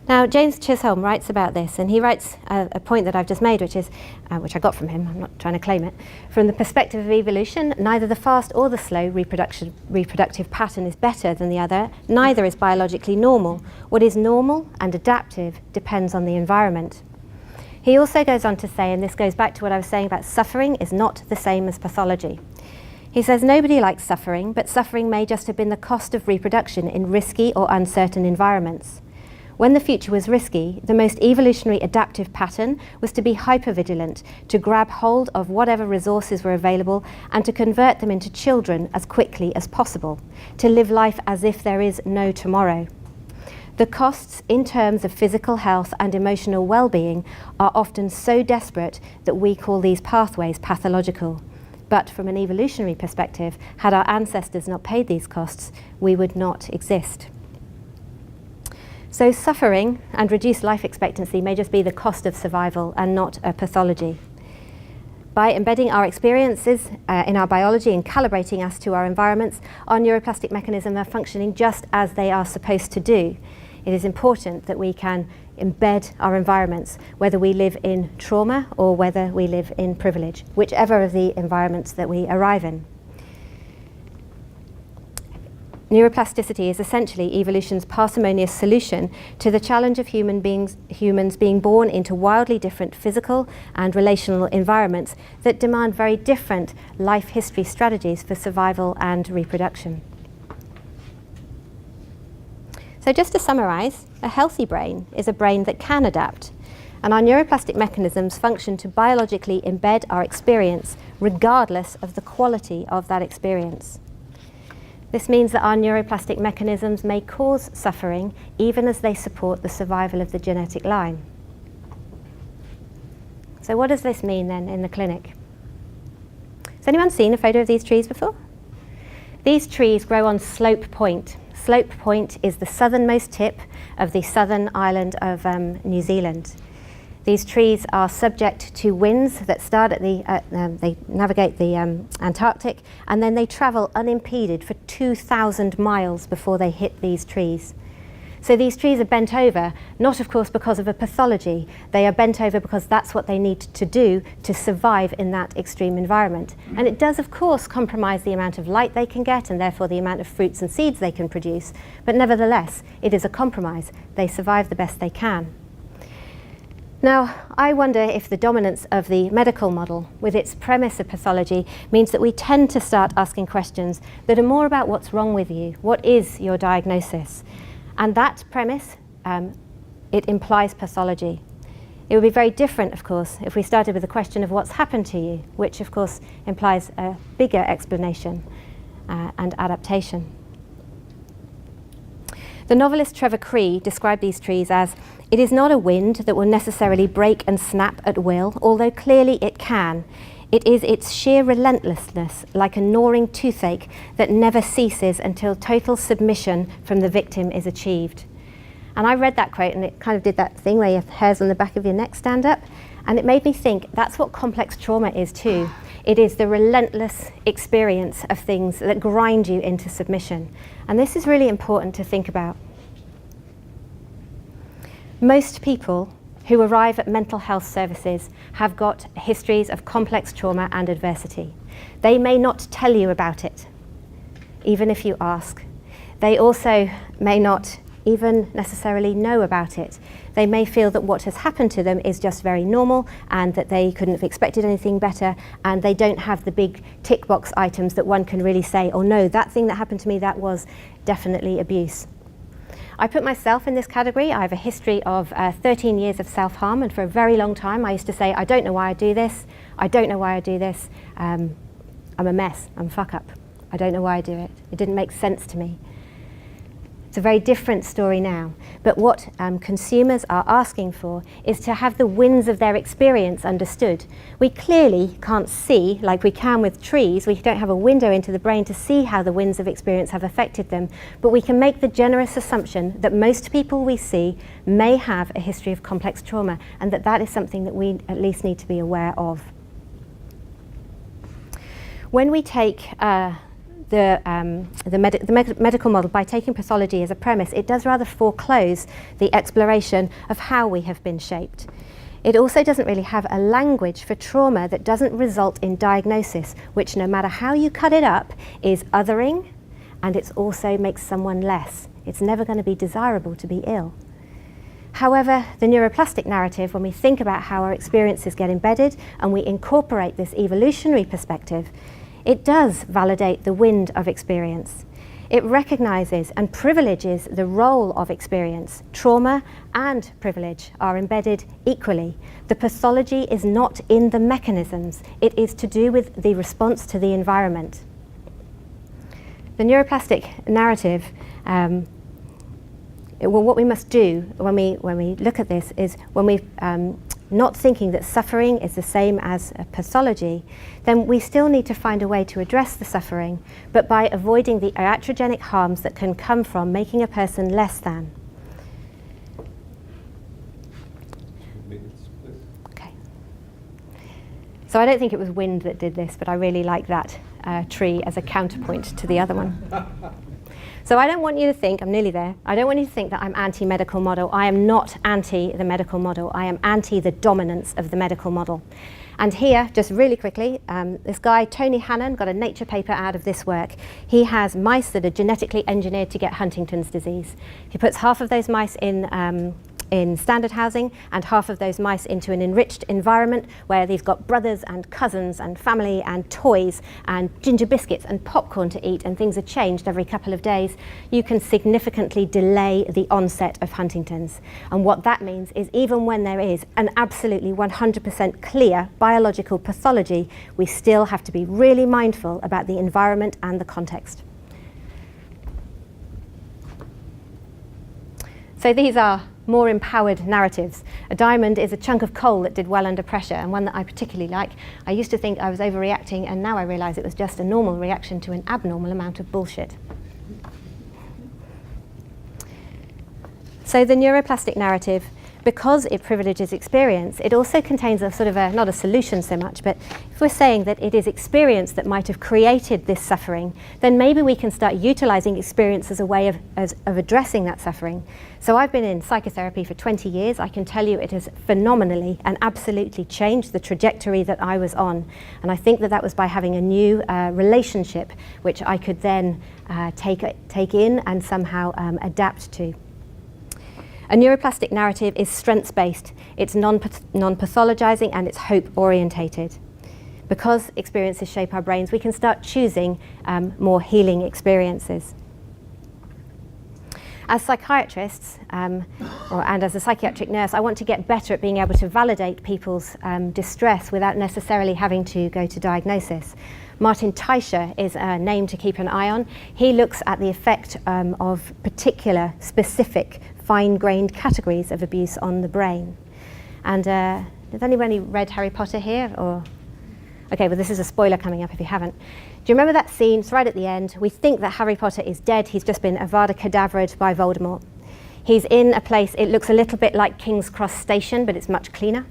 Now, James Chisholm writes about this, and he writes a point that I've just made, which is, which I got from him, I'm not trying to claim it. From the perspective of evolution, neither the fast or the slow reproductive pattern is better than the other. Neither is biologically normal. What is normal and adaptive depends on the environment. He also goes on to say, and this goes back to what I was saying about suffering is not the same as pathology. He says nobody likes suffering, but suffering may just have been the cost of reproduction in risky or uncertain environments. When the future was risky, the most evolutionary adaptive pattern was to be hypervigilant, to grab hold of whatever resources were available and to convert them into children as quickly as possible, to live life as if there is no tomorrow. The costs in terms of physical health and emotional well-being are often so desperate that we call these pathways pathological. But from an evolutionary perspective, had our ancestors not paid these costs, we would not exist. So suffering and reduced life expectancy may just be the cost of survival and not a pathology. By embedding our experiences in our biology and calibrating us to our environments, our neuroplastic mechanisms are functioning just as they are supposed to do. It is important that we can embed our environments, whether we live in trauma or whether we live in privilege, whichever of the environments that we arrive in. Neuroplasticity is essentially evolution's parsimonious solution to the challenge of humans being born into wildly different physical and relational environments that demand very different life history strategies for survival and reproduction. So just to summarize, a healthy brain is a brain that can adapt, and our neuroplastic mechanisms function to biologically embed our experience regardless of the quality of that experience. This means that our neuroplastic mechanisms may cause suffering even as they support the survival of the genetic line. So what does this mean then in the clinic? Has anyone seen a photo of these trees before? These trees grow on Slope Point. Slope Point is the southernmost tip of the southern island of New Zealand. These trees are subject to winds that start at they navigate the Antarctic, and then they travel unimpeded for 2,000 miles before they hit these trees. So these trees are bent over, not of course because of a pathology. They are bent over because that's what they need to do to survive in that extreme environment. And it does of course compromise the amount of light they can get and therefore the amount of fruits and seeds they can produce. But nevertheless, it is a compromise. They survive the best they can. Now, I wonder if the dominance of the medical model, with its premise of pathology, means that we tend to start asking questions that are more about what's wrong with you, what is your diagnosis? And that premise, it implies pathology. It would be very different, of course, if we started with the question of what's happened to you, which, of course, implies a bigger explanation and adaptation. The novelist Trevor Cree described these trees as, "It is not a wind that will necessarily break and snap at will, although clearly it can. It is its sheer relentlessness, like a gnawing toothache that never ceases until total submission from the victim is achieved." And I read that quote and it kind of did that thing where your hairs on the back of your neck stand up, and it made me think that's what complex trauma is too. It is the relentless experience of things that grind you into submission. And this is really important to think about. Most people who arrive at mental health services have got histories of complex trauma and adversity. They may not tell you about it, even if you ask. They also may not even necessarily know about it. They may feel that what has happened to them is just very normal and that they couldn't have expected anything better, and they don't have the big tick box items that one can really say, oh no, that thing that happened to me, that was definitely abuse. I put myself in this category. I have a history of 13 years of self-harm, and for a very long time I used to say, I don't know why I do this, I don't know why I do this, I'm a mess, I'm a fuck up, I don't know why I do it, it didn't make sense to me. It's a very different story now, but what consumers are asking for is to have the wins of their experience understood. We clearly can't see, like we can with trees, we don't have a window into the brain to see how the winds of experience have affected them, but we can make the generous assumption that most people we see may have a history of complex trauma, and that is something that we at least need to be aware of. When we take the medical model, by taking pathology as a premise, it does rather foreclose the exploration of how we have been shaped. It also doesn't really have a language for trauma that doesn't result in diagnosis, which no matter how you cut it up is othering, and it also makes someone less. It's never going to be desirable to be ill. However, the neuroplastic narrative, when we think about how our experiences get embedded and we incorporate this evolutionary perspective, it does validate the wind of experience. It recognizes and privileges the role of experience. Trauma and privilege are embedded equally. The pathology is not in the mechanisms. It is to do with the response to the environment. The neuroplastic narrative, what we must do when we look at this is when we not thinking that suffering is the same as a pathology, then we still need to find a way to address the suffering, but by avoiding the iatrogenic harms that can come from making a person less than. Okay. So I don't think it was wind that did this, but I really like that tree as a counterpoint to the other one. So I don't want you to think, I'm nearly there, I don't want you to think that I'm anti-medical model. I am not anti the medical model. I am anti the dominance of the medical model. And here, just really quickly, this guy, Tony Hannon, got a Nature paper out of this work. He has mice that are genetically engineered to get Huntington's disease. He puts half of those mice in standard housing and half of those mice into an enriched environment where they've got brothers and cousins and family and toys and ginger biscuits and popcorn to eat, and things are changed every couple of days. You can significantly delay the onset of Huntington's. And what that means is even when there is an absolutely 100% clear biological pathology, we still have to be really mindful about the environment and the context. So these are more empowered narratives. A diamond is a chunk of coal that did well under pressure, and one that I particularly like. I used to think I was overreacting, and now I realise it was just a normal reaction to an abnormal amount of bullshit. So the neuroplastic narrative, because it privileges experience, it also contains a sort of not a solution so much, but if we're saying that it is experience that might have created this suffering, then maybe we can start utilising experience as a way of addressing that suffering. So I've been in psychotherapy for 20 years. I can tell you it has phenomenally and absolutely changed the trajectory that I was on. And I think that that was by having a new relationship, which I could then take in and somehow adapt to. A neuroplastic narrative is strengths-based, it's non-pathologizing, and it's hope-orientated. Because experiences shape our brains, we can start choosing more healing experiences. As psychiatrists, and as a psychiatric nurse, I want to get better at being able to validate people's distress without necessarily having to go to diagnosis. Martin Teicher is a name to keep an eye on. He looks at the effect of particular, specific, fine-grained categories of abuse on the brain. And has anybody read Harry Potter here? Or okay, well, this is a spoiler coming up if you haven't. Do you remember that scene? It's right at the end. We think that Harry Potter is dead. He's just been Avada Kedavraed by Voldemort. He's in a place, it looks a little bit like King's Cross Station, but it's much cleaner.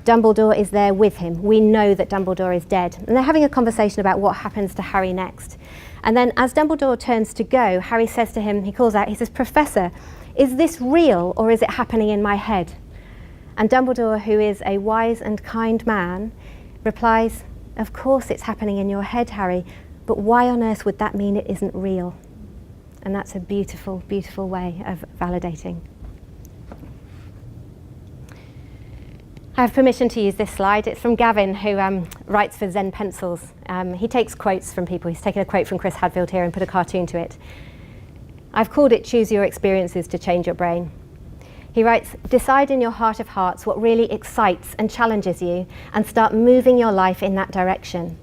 Dumbledore is there with him. We know that Dumbledore is dead. And they're having a conversation about what happens to Harry next. And then as Dumbledore turns to go, Harry says to him, he calls out, he says, "Professor, is this real or is it happening in my head?" And Dumbledore, who is a wise and kind man, replies, "Of course it's happening in your head, Harry, but why on earth would that mean it isn't real?" And that's a beautiful, beautiful way of validating. I have permission to use this slide. It's from Gavin, who writes for Zen Pencils. He takes quotes from people. He's taken a quote from Chris Hadfield here and put a cartoon to it. I've called it "Choose Your Experiences to Change Your Brain." He writes, "Decide in your heart of hearts what really excites and challenges you and start moving your life in that direction.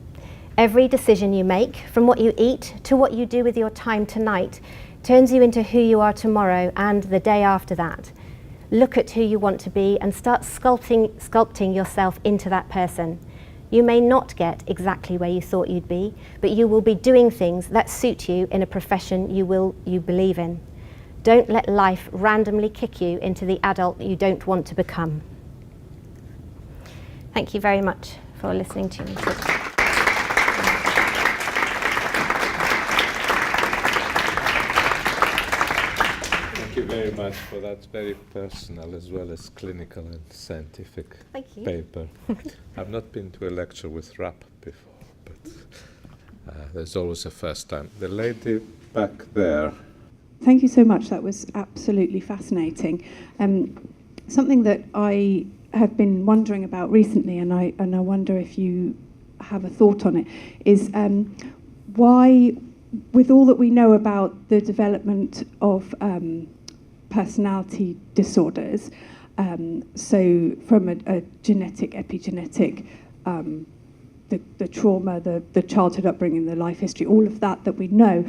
Every decision you make, from what you eat to what you do with your time tonight, turns you into who you are tomorrow and the day after that. Look at who you want to be and start sculpting yourself into that person. You may not get exactly where you thought you'd be, but you will be doing things that suit you in a profession you believe in. Don't let life randomly kick you into the adult you don't want to become." Thank you very much for listening to me. Thank you very much for that very personal as well as clinical and scientific paper. I've not been to a lecture with rap before, but there's always a first time. The lady back there. Thank you so much. That was absolutely fascinating. Something that I have been wondering about recently, and I wonder if you have a thought on it, is why, with all that we know about the development of personality disorders, so from a genetic, epigenetic, the trauma, the childhood upbringing, the life history, all of that we know,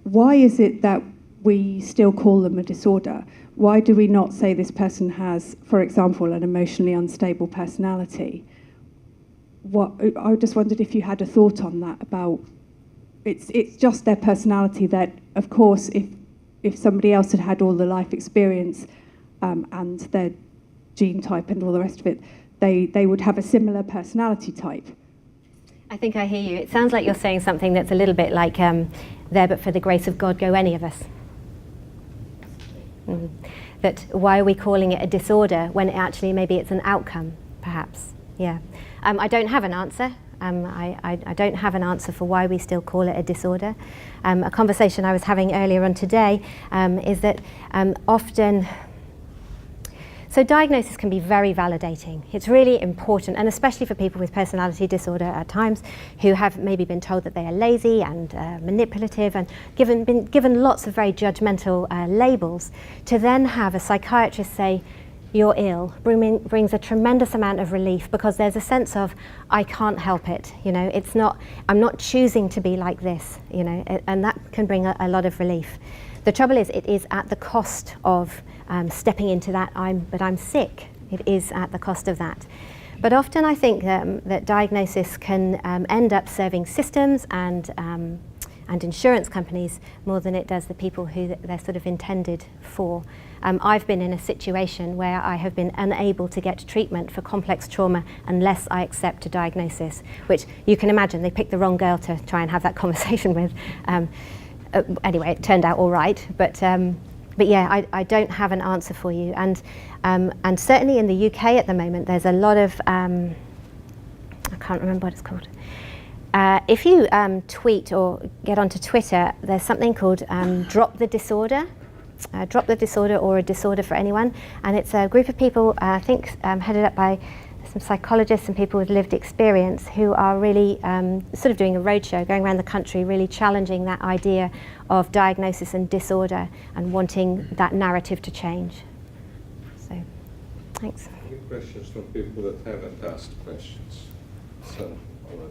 why is it that we still call them a disorder? Why do we not say this person has, for example, an emotionally unstable personality? I just wondered if you had a thought on that, about it's just their personality that, of course, if somebody else had had all the life experience and their gene type and all the rest of it, they would have a similar personality type. I think I hear you. It sounds like you're saying something that's a little bit like, "There but for the grace of God go any of us." That why are we calling it a disorder when actually maybe it's an outcome, perhaps? Yeah. I don't have an answer. I don't have an answer for why we still call it a disorder. A conversation I was having earlier on today is that often, so diagnosis can be very validating. It's really important, and especially for people with personality disorder at times who have maybe been told that they are lazy and manipulative and been given lots of very judgmental labels, to then have a psychiatrist say, "You're ill," brings a tremendous amount of relief, because there's a sense of, I can't help it, I'm not choosing to be like this, and that can bring a lot of relief. The trouble is, it is at the cost of stepping into that, but I'm sick. It is at the cost of that. But often I think that diagnosis can end up serving systems and insurance companies more than it does the people who they're sort of intended for. I've been in a situation where I have been unable to get treatment for complex trauma unless I accept a diagnosis, which you can imagine they picked the wrong girl to try and have that conversation with. Anyway, it turned out all right, but yeah, I don't have an answer for you, and certainly in the UK at the moment, there's a lot of I can't remember what it's called. If you tweet or get onto Twitter, there's something called Drop the Disorder. Drop the Disorder, or A Disorder for Anyone, and it's a group of people, I think headed up by some psychologists and people with lived experience who are really sort of doing a roadshow, going around the country, really challenging that idea of diagnosis and disorder and wanting that narrative to change. So, thanks. Any questions from people that haven't asked questions? So, over there.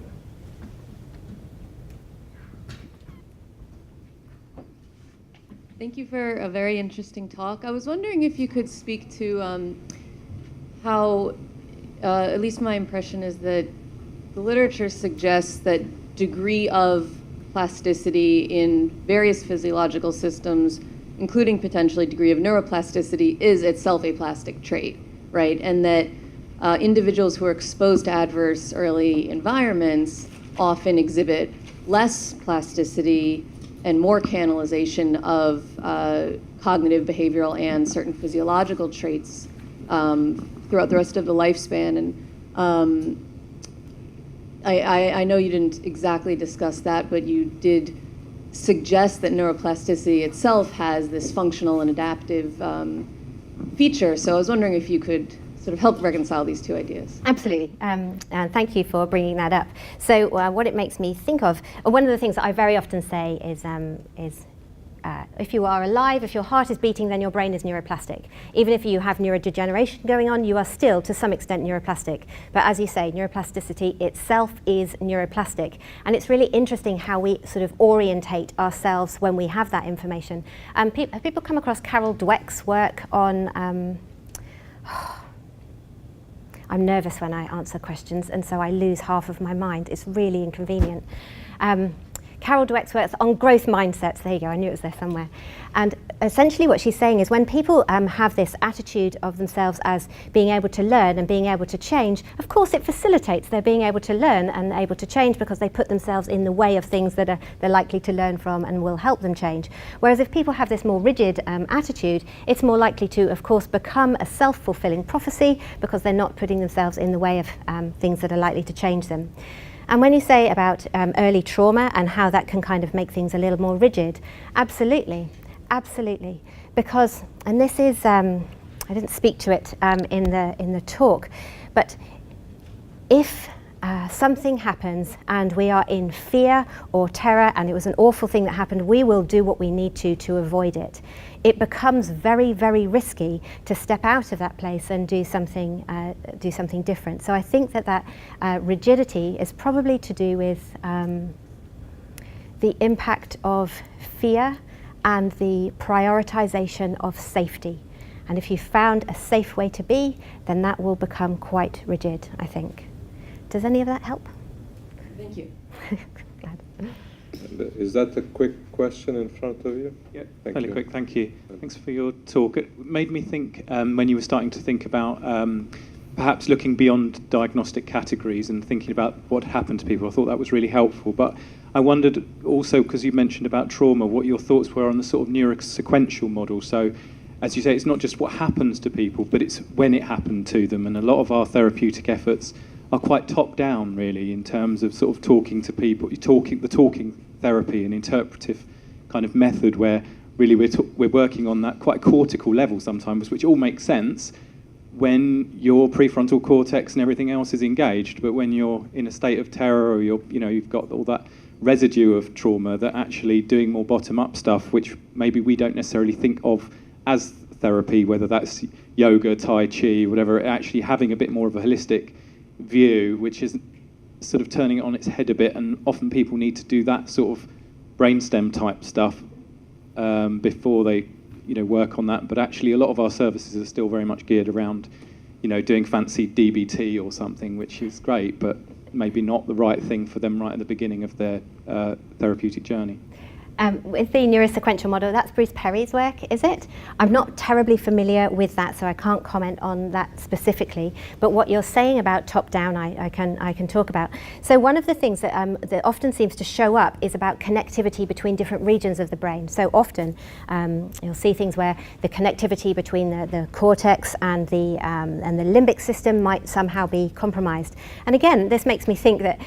Thank you for a very interesting talk. I was wondering if you could speak to how, at least my impression is that the literature suggests that degree of plasticity in various physiological systems, including potentially degree of neuroplasticity, is itself a plastic trait, right? And that individuals who are exposed to adverse early environments often exhibit less plasticity and more canalization of cognitive, behavioral, and certain physiological traits throughout the rest of the lifespan. And I know you didn't exactly discuss that, but you did suggest that neuroplasticity itself has this functional and adaptive feature. So I was wondering if you could sort of help reconcile these two ideas. Absolutely, and thank you for bringing that up. So what it makes me think of, one of the things that I very often say is if you are alive, if your heart is beating, then your brain is neuroplastic. Even if you have neurodegeneration going on, you are still, to some extent, neuroplastic. But as you say, neuroplasticity itself is neuroplastic. And it's really interesting how we sort of orientate ourselves when we have that information. Have people come across Carol Dweck's work on... I'm nervous when I answer questions, and so I lose half of my mind. It's really inconvenient. Carol Dweck's work on growth mindsets. There you go, I knew it was there somewhere. And essentially what she's saying is when people have this attitude of themselves as being able to learn and being able to change, of course it facilitates their being able to learn and able to change because they put themselves in the way of things that they're likely to learn from and will help them change. Whereas if people have this more rigid attitude, it's more likely to, of course, become a self-fulfilling prophecy because they're not putting themselves in the way of things that are likely to change them. And when you say about early trauma and how that can kind of make things a little more rigid, absolutely, absolutely. Because, and this is, I didn't speak to it in the talk, but if something happens and we are in fear or terror and it was an awful thing that happened, we will do what we need to avoid it. It becomes very, very risky to step out of that place and do something different. So I think that rigidity is probably to do with the impact of fear and the prioritization of safety. And if you found a safe way to be, then that will become quite rigid, I think. Does any of that help? Thank you. Glad. Is that a quick question in front of you? Yeah, Thank fairly you. quick, thank you. Thanks for your talk. It made me think when you were starting to think about perhaps looking beyond diagnostic categories and thinking about what happened to people. I thought that was really helpful. But I wondered also, because you mentioned about trauma, what your thoughts were on the sort of neurosequential model. So, as you say, it's not just what happens to people, but it's when it happened to them. And a lot of our therapeutic efforts are quite top-down, really, in terms of sort of talking to people, the talking therapy and interpretive kind of method where really we're working on that quite cortical level sometimes, which all makes sense when your prefrontal cortex and everything else is engaged. But when you're in a state of terror or you've got all that residue of trauma, that actually doing more bottom-up stuff, which maybe we don't necessarily think of as therapy, whether that's yoga, tai chi, whatever, actually having a bit more of a holistic view, which is sort of turning it on its head a bit, and often people need to do that sort of brainstem type stuff before they work on that. But actually a lot of our services are still very much geared around doing fancy DBT or something, which is great, but maybe not the right thing for them right at the beginning of their therapeutic journey. With the neurosequential model, that's Bruce Perry's work, is it? I'm not terribly familiar with that, so I can't comment on that specifically. But what you're saying about top-down, I can talk about. So one of the things that often seems to show up is about connectivity between different regions of the brain. So often you'll see things where the connectivity between the cortex and the limbic system might somehow be compromised. And again, this makes me think that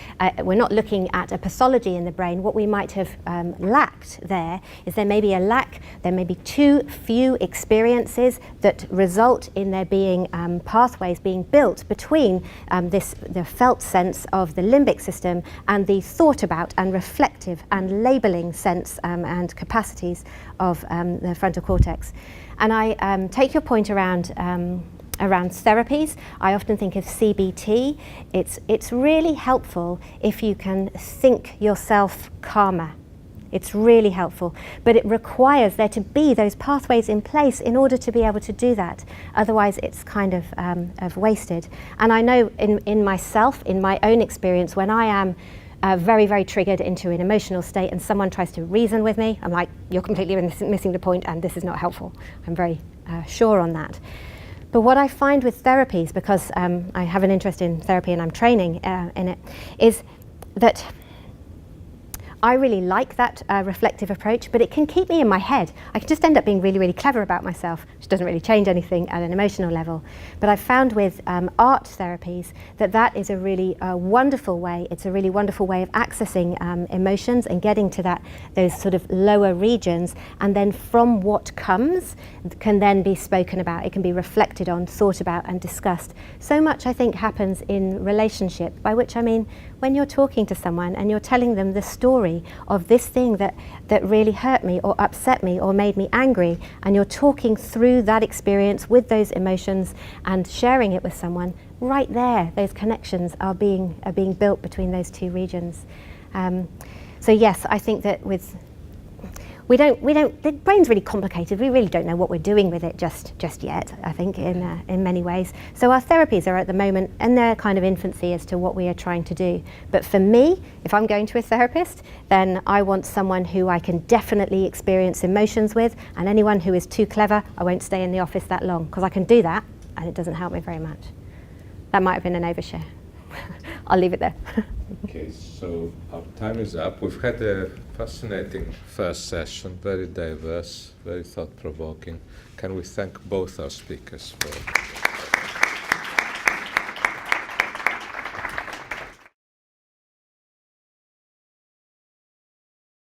we're not looking at a pathology in the brain. What we might have lacked lacked there is there may be a lack, there may be too few experiences that result in there being pathways being built between the felt sense of the limbic system and the thought about and reflective and labeling sense and capacities of the frontal cortex. And I take your point around therapies. I often think of CBT. It's really helpful if you can think yourself calmer. It's really helpful, but it requires there to be those pathways in place in order to be able to do that. Otherwise, it's kind of wasted. And I know in myself, in my own experience, when I am very, very triggered into an emotional state and someone tries to reason with me, I'm like, you're completely missing the point and this is not helpful. I'm very sure on that. But what I find with therapies, because I have an interest in therapy and I'm training in it, is that I really like that reflective approach, but it can keep me in my head. I can just end up being really, really clever about myself, which doesn't really change anything at an emotional level. But I've found with art therapies that is a really wonderful way. It's a really wonderful way of accessing emotions and getting to those sort of lower regions, and then from what comes can then be spoken about. It can be reflected on, thought about and discussed. So much, I think, happens in relationship, by which I mean when you're talking to someone and you're telling them the story of this thing that really hurt me or upset me or made me angry, and you're talking through that experience with those emotions and sharing it with someone, right there those connections are being built between those two regions. So yes, I think that the brain's really complicated. We really don't know what we're doing with it just yet, I think, in many ways. So our therapies are at the moment in their kind of infancy as to what we are trying to do. But for me, if I'm going to a therapist, then I want someone who I can definitely experience emotions with, and anyone who is too clever, I won't stay in the office that long, because I can do that, and it doesn't help me very much. That might have been an overshare. I'll leave it there. Okay, so our time is up. We've had a fascinating first session, very diverse, very thought-provoking. Can we thank both our speakers for